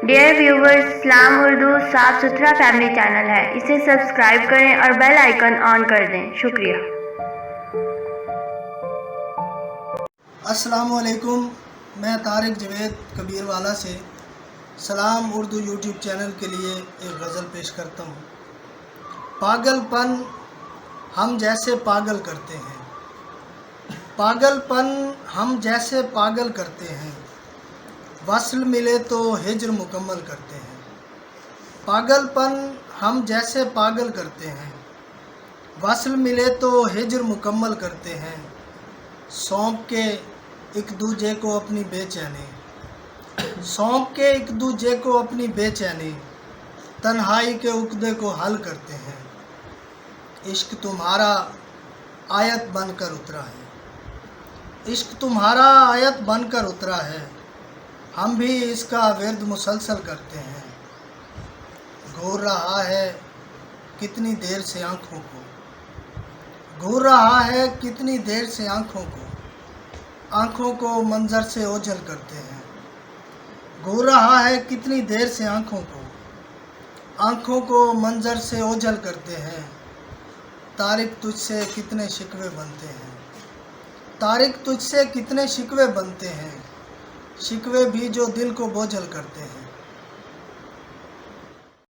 Dear viewers, اسلام اردو صاف ستھرا family channel ہے، اسے سبسکرائب کریں اور بیل آئیکن آن کر دیں۔ شکریہ۔ السلام علیکم، میں طارق جوید کبیر والا سے سلام اردو یوٹیوب چینل کے لیے ایک غزل پیش کرتا ہوں۔ پاگل پن ہم جیسے پاگل کرتے ہیں، پاگل پن ہم جیسے پاگل کرتے ہیں، وصل ملے تو ہجر مکمل کرتے ہیں۔ پاگل پن ہم جیسے پاگل کرتے ہیں، وصل ملے تو ہجر مکمل کرتے ہیں۔ سونپ کے ایک دوجے کو اپنی بے چینی، سونپ کے ایک دوجے کو اپنی بے چینی، تنہائی کے عقدے کو حل کرتے ہیں۔ عشق تمہارا آیت بن کر اترا ہے، عشق تمہارا آیت بن کر اترا ہے، ہم بھی اس کا ورد مسلسل کرتے ہیں۔ گھور رہا ہے کتنی دیر سے آنکھوں کو، گھور رہا ہے کتنی دیر سے آنکھوں کو، آنکھوں کو منظر سے اوجھل کرتے ہیں۔ گھور رہا ہے کتنی دیر سے آنکھوں کو، آنکھوں کو منظر سے اوجھل کرتے ہیں۔ طارق تجھ سے کتنے شکوے بنتے ہیں، طارق تجھ سے کتنے شکوے بنتے ہیں، شکوے بھی جو دل کو بوجھل کرتے ہیں۔